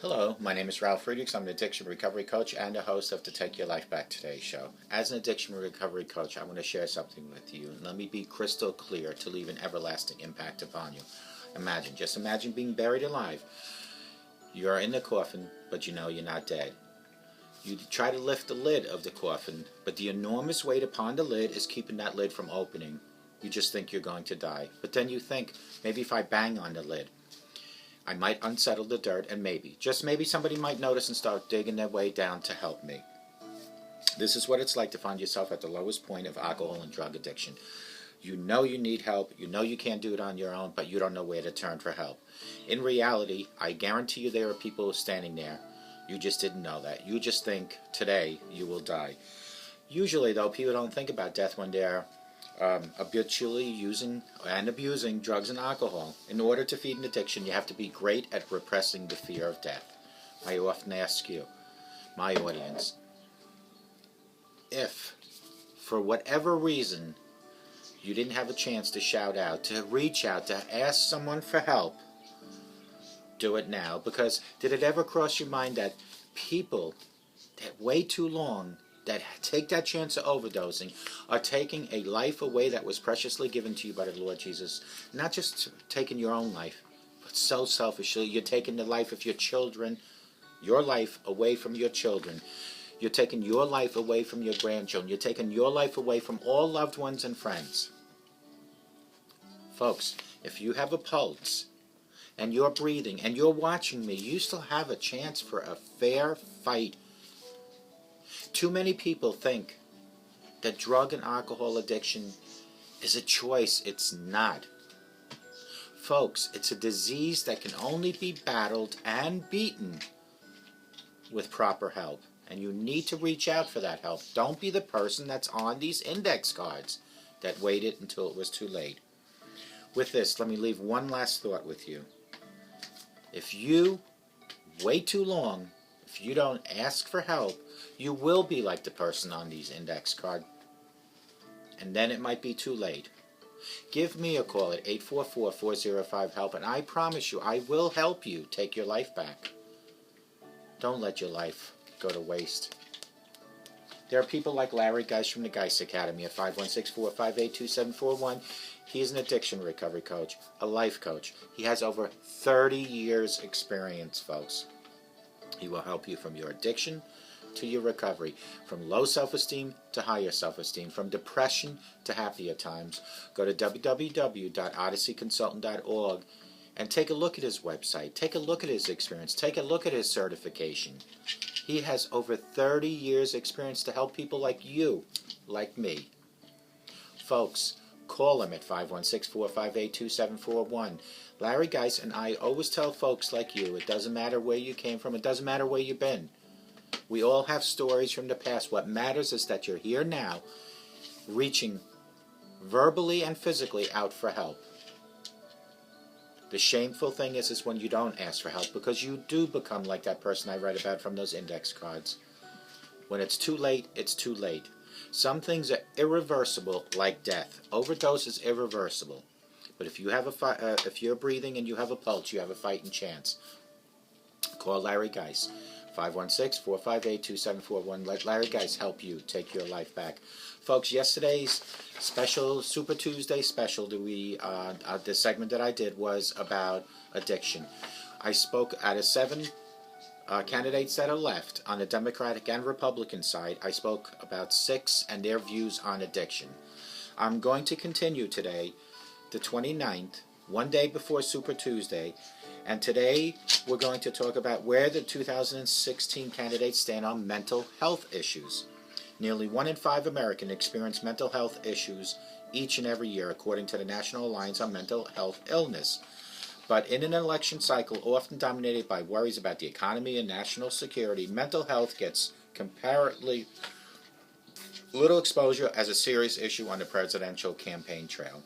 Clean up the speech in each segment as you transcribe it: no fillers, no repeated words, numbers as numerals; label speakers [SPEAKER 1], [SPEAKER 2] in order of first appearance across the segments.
[SPEAKER 1] Hello, my name is Ralf Friedrichs. I'm an addiction recovery coach and a host of the Take Your Life Back Today show. As an addiction recovery coach, I want to share something with you. And let me be crystal clear to leave an everlasting impact upon you. Just imagine being buried alive. You're in the coffin, but you know you're not dead. You try to lift the lid of the coffin, but the enormous weight upon the lid is keeping that lid from opening. You just think you're going to die. But then you think, maybe if I bang on the lid, I might unsettle the dirt, and maybe, just maybe, somebody might notice and start digging their way down to help me. This is what it's like to find yourself at the lowest point of alcohol and drug addiction. You know you need help, you know you can't do it on your own, but you don't know where to turn for help. In reality, I guarantee you there are people standing there. You just didn't know that. You just think, today, you will die. Usually, though, people don't think about death when they're habitually using and abusing drugs and alcohol. In order to feed an addiction, you have to be great at repressing the fear of death. I often ask you, my audience, if, for whatever reason, you didn't have a chance to shout out, to reach out, to ask someone for help, do it now. Because did it ever cross your mind that people that wait too long, that take that chance of overdosing, are taking a life away that was preciously given to you by the Lord Jesus? Not just taking your own life, but so selfishly, you're taking the life of your children, your life away from your children. You're taking your life away from your grandchildren. You're taking your life away from all loved ones and friends. Folks, if you have a pulse, and you're breathing, and you're watching me, you still have a chance for a fair fight. Too many people think that drug and alcohol addiction is a choice. It's not. Folks, it's a disease that can only be battled and beaten with proper help. And you need to reach out for that help. Don't be the person that's on these index cards that waited until it was too late. With this, let me leave one last thought with you. If you wait too long, if you don't ask for help, you will be like the person on these index cards, and then it might be too late. Give me a call at 844-405-HELP, and I promise you, I will help you take your life back. Don't let your life go to waste. There are people like Larry Geis from the Geis Academy at 516-458-2741. He is an addiction recovery coach, a life coach. He has over 30 years experience, folks. He will help you from your addiction to your recovery, from low self-esteem to higher self-esteem, from depression to happier times. Go to www.odysseyconsultant.org and take a look at his website. Take a look at his experience. Take a look at his certification. He has over 30 years experience to help people like you, like me. Folks, call him at 516-458-2741. Larry Geis and I always tell folks like you, it doesn't matter where you came from, it doesn't matter where you've been. We all have stories from the past. What matters is that you're here now, reaching verbally and physically out for help. The shameful thing is when you don't ask for help, because you do become like that person I read about from those index cards. When it's too late, it's too late. Some things are irreversible, like death. Overdose is irreversible. But if you have if you're breathing and you have a pulse, you have a fighting chance. Call Larry Geis, 516-458-2741. Let Larry Geis help you take your life back. Folks, yesterday's special Super Tuesday special, the segment that I did was about addiction. I spoke out of 7 candidates that are left on the Democratic and Republican side. I spoke about 6 and their views on addiction. I'm going to continue today, the 29th, one day before Super Tuesday, and today we're going to talk about where the 2016 candidates stand on mental health issues. Nearly 1 in 5 Americans experience mental health issues each and every year, according to the National Alliance on Mental Health Illness. But in an election cycle often dominated by worries about the economy and national security, mental health gets comparatively little exposure as a serious issue on the presidential campaign trail.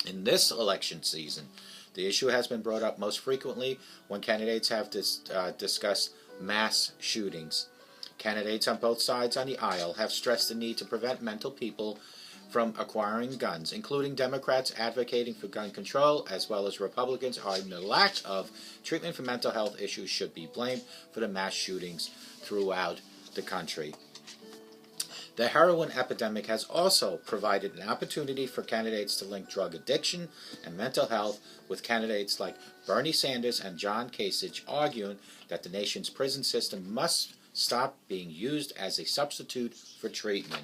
[SPEAKER 1] In this election season, the issue has been brought up most frequently when candidates have discussed mass shootings. Candidates on both sides on the aisle have stressed the need to prevent from acquiring guns, including Democrats advocating for gun control, as well as Republicans arguing the lack of treatment for mental health issues should be blamed for the mass shootings throughout the country. The heroin epidemic has also provided an opportunity for candidates to link drug addiction and mental health, with candidates like Bernie Sanders and John Kasich arguing that the nation's prison system must stop being used as a substitute for treatment.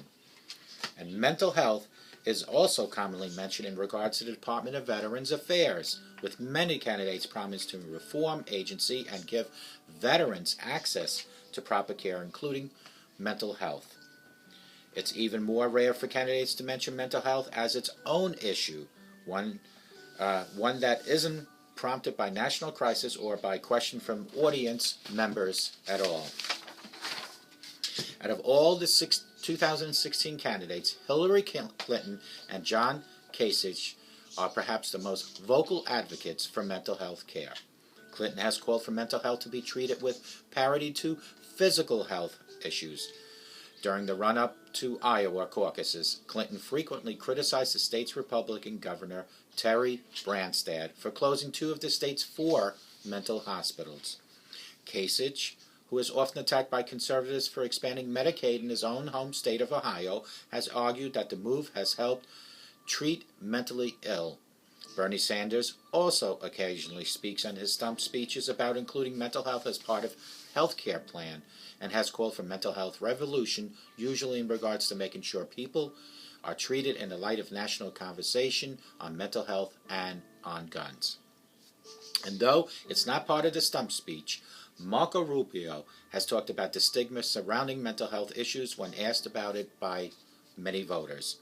[SPEAKER 1] And mental health is also commonly mentioned in regards to the Department of Veterans Affairs, with many candidates promising to reform agency and give veterans access to proper care, including mental health. It's even more rare for candidates to mention mental health as its own issue, one that isn't prompted by national crisis or by question from audience members at all. Out of all the 2016 candidates, Hillary Clinton and John Kasich are perhaps the most vocal advocates for mental health care. Clinton has called for mental health to be treated with parity to physical health issues. During the run-up to Iowa caucuses, Clinton frequently criticized the state's Republican governor, Terry Branstad, for closing 2 of the state's 4 mental hospitals. Kasich, who is often attacked by conservatives for expanding Medicaid in his own home state of Ohio, has argued that the move has helped treat mentally ill. Bernie Sanders also occasionally speaks in his stump speeches about including mental health as part of health care plan, and has called for mental health revolution, usually in regards to making sure people are treated in the light of national conversation on mental health and on guns. And though it's not part of the stump speech, Marco Rubio has talked about the stigma surrounding mental health issues when asked about it by many voters.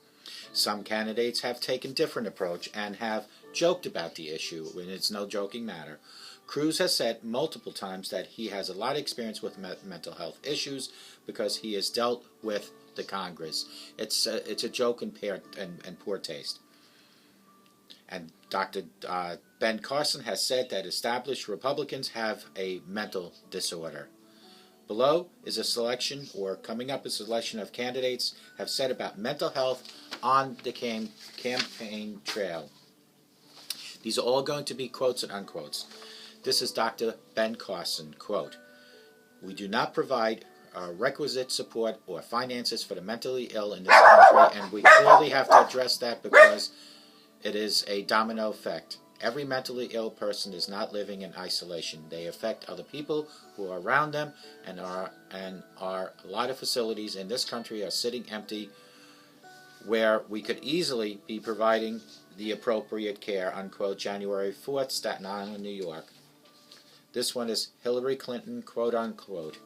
[SPEAKER 1] Some candidates have taken a different approach and have joked about the issue, and it's no joking matter. Cruz has said multiple times that he has a lot of experience with mental health issues because he has dealt with the Congress. It's a joke and poor taste. And Dr. Ben Carson has said that established Republicans have a mental disorder. Below is a selection, or coming up is a selection of candidates have said about mental health on the campaign trail. These are all going to be quotes and unquotes. This is Dr. Ben Carson, quote, "We do not provide requisite support or finances for the mentally ill in this country, and we clearly have to address that because it is a domino effect. Every mentally ill person is not living in isolation. They affect other people who are around them, and a lot of facilities in this country are sitting empty where we could easily be providing the appropriate care," unquote, January 4th, Staten Island, New York. This one is Hillary Clinton, quote unquote,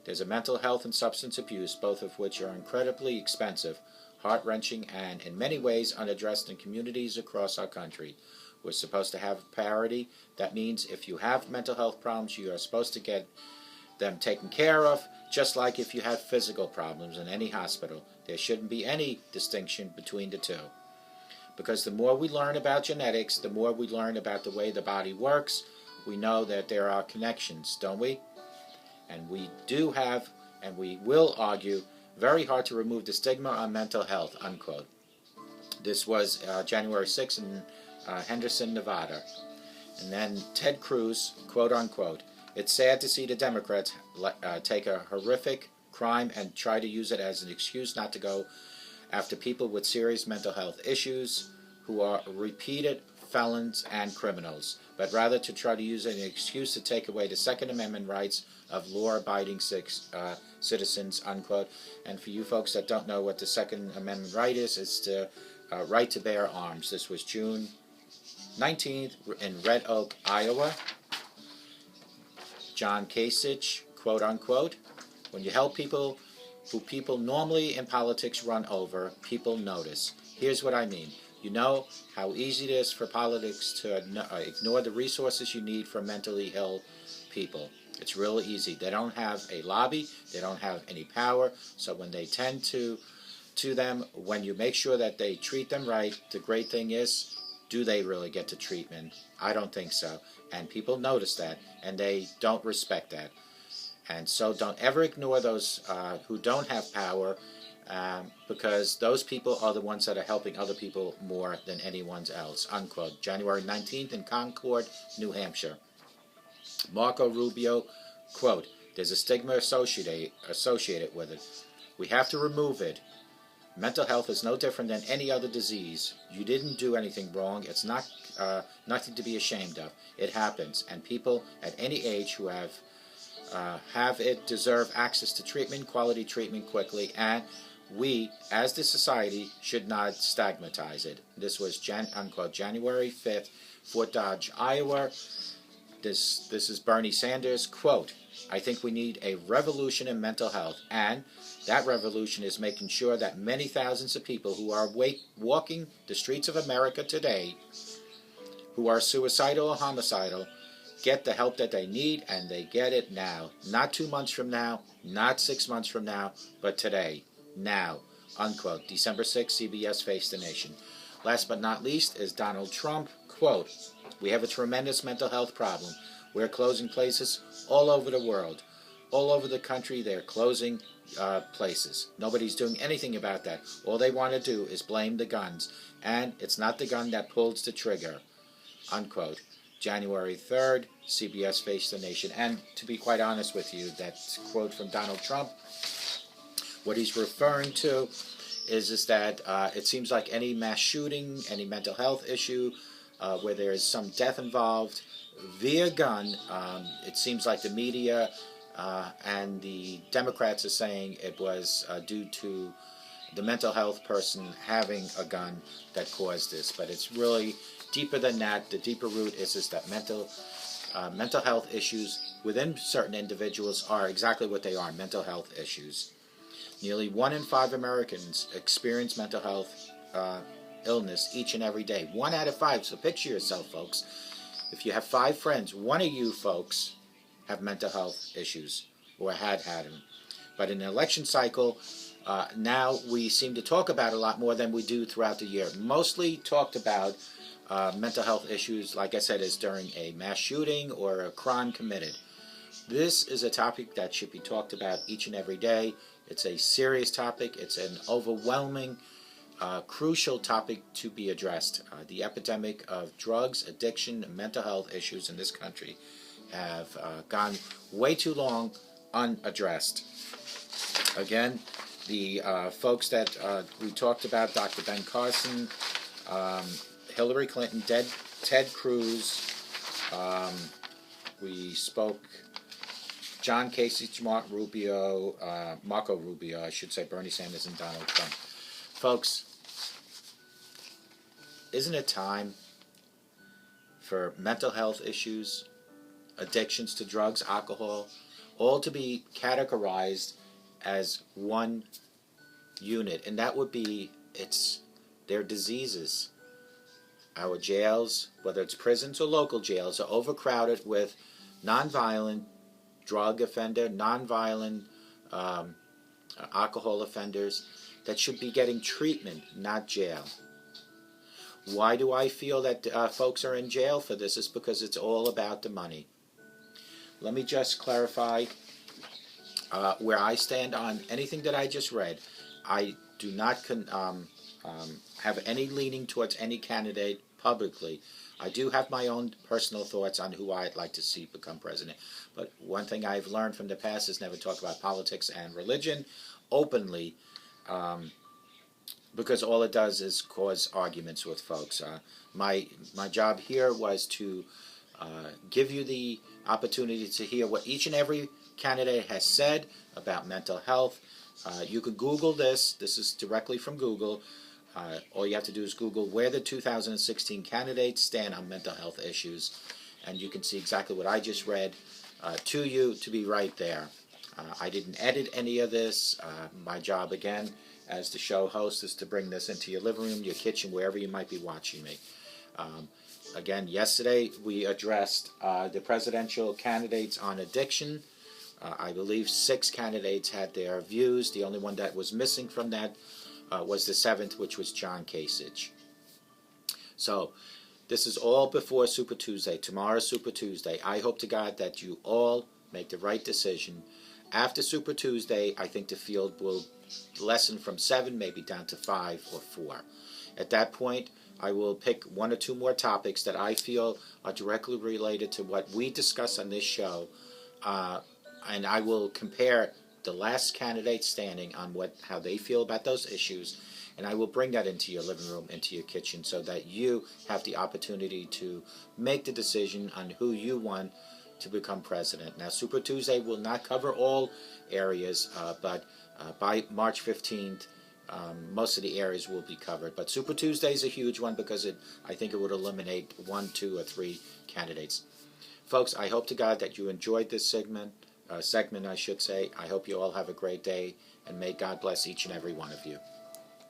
[SPEAKER 1] "There's a mental health and substance abuse, both of which are incredibly expensive, heart-wrenching, and in many ways unaddressed in communities across our country. We're supposed to have parity. That means if you have mental health problems, you are supposed to get them taken care of, just like if you have physical problems in any hospital. There shouldn't be any distinction between the two. Because the more we learn about genetics, the more we learn about the way the body works, we know that there are connections, don't we? And we do have, and we will argue, very hard to remove the stigma on mental health," unquote. This was January 6th in Henderson, Nevada. And then Ted Cruz, quote unquote, "It's sad to see the Democrats take a horrific crime and try to use it as an excuse not to go after people with serious mental health issues who are repeated felons and criminals, but rather to try to use it as an excuse to take away the Second Amendment rights of law-abiding citizens," unquote. And for you folks that don't know what the Second Amendment right is, it's the right to bear arms. This was June 19th in Red Oak, Iowa. John Kasich, quote unquote, "When you help people who people normally in politics run over, people notice. Here's what I mean. You know how easy it is for politics to ignore the resources you need for mentally ill people. It's really easy. They don't have a lobby. They don't have any power. So when they tend to them, when you make sure that they treat them right, the great thing is, do they really get the treatment? I don't think so. And people notice that, and they don't respect that. And so don't ever ignore those who don't have power because those people are the ones that are helping other people more than anyone else, unquote. January 19th in Concord, New Hampshire. Marco Rubio, quote, there's a stigma associated with it. We have to remove it. Mental health is no different than any other disease. You didn't do anything wrong. It's not nothing to be ashamed of. It happens, and people at any age who have it deserve access to treatment, quality treatment quickly, and we, as the society, should not stigmatize it. This was unquote, January 5th, Fort Dodge, Iowa. This is Bernie Sanders, quote, I think we need a revolution in mental health, and that revolution is making sure that many thousands of people who are walking the streets of America today, who are suicidal or homicidal, get the help that they need, and they get it now. Not 2 months from now, not 6 months from now, but today, now, unquote. December 6th, CBS Face the Nation. Last but not least is Donald Trump, quote, we have a tremendous mental health problem. We're closing places all over the world. All over the country, they're closing places. Nobody's doing anything about that. All they want to do is blame the guns. And it's not the gun that pulls the trigger, unquote. January 3rd, CBS Face the Nation. And to be quite honest with you, that quote from Donald Trump, what he's referring to is that it seems like any mass shooting, any mental health issue, where there is some death involved via gun, it seems like the media and the Democrats are saying it was due to the mental health person having a gun that caused this. But it's really deeper than that. The deeper root is that mental health issues within certain individuals are exactly what they are, mental health issues. Nearly 1 in 5 Americans experience mental health illness each and every day. 1 out of 5. So picture yourself, folks. If you have 5 friends, 1 of you folks have mental health issues or had them. But in an election cycle, now we seem to talk about it a lot more than we do throughout the year. Mostly talked about mental health issues, like I said, is during a mass shooting or a crime committed. This is a topic that should be talked about each and every day. It's a serious topic. It's an overwhelming, crucial topic to be addressed. The epidemic of drugs, addiction, and mental health issues in this country have gone way too long unaddressed. Again, the folks that we talked about, Dr. Ben Carson, Hillary Clinton, Ted Cruz, we spoke John Kasich, Marco Rubio, I should say, Bernie Sanders, and Donald Trump. Folks, isn't it time for mental health issues, addictions to drugs, alcohol, all to be categorized as one unit? And that would be, their diseases. Our jails, whether it's prisons or local jails, are overcrowded with nonviolent drug offender, nonviolent alcohol offenders that should be getting treatment, not jail. Why do I feel that folks are in jail for this? It's because it's all about the money. Let me just clarify where I stand on anything that I just read. I do not have any leaning towards any candidate publicly. I do have my own personal thoughts on who I'd like to see become president. But one thing I've learned from the past is never talk about politics and religion openly, because all it does is cause arguments with folks. My job here was to give you the opportunity to hear what each and every candidate has said about mental health. You can Google this. This is directly from Google. All you have to do is Google where the 2016 candidates stand on mental health issues, and you can see exactly what I just read to you to be right there. I didn't edit any of this. My job, again, as the show host, is to bring this into your living room, your kitchen, wherever you might be watching me. Again, yesterday we addressed the presidential candidates on addiction. I believe 6 candidates had their views. The only one that was missing from that was the 7th, which was John Kasich. So this is all before Super Tuesday. Tomorrow's Super Tuesday. I hope to God that you all make the right decision After Super Tuesday, I think the field will lessen from 7 maybe down to 5 or 4. At that point, I will pick 1 or 2 more topics that I feel are directly related to what we discuss on this show, and I will compare the last candidate standing on how they feel about those issues, and I will bring that into your living room, into your kitchen, so that you have the opportunity to make the decision on who you want to become president. Now, Super Tuesday will not cover all areas, but by March 15th, most of the areas will be covered. But Super Tuesday is a huge one because I think it would eliminate 1, 2, or 3 candidates. Folks, I hope to God that you enjoyed this segment, I should say. I hope you all have a great day, and may God bless each and every one of you.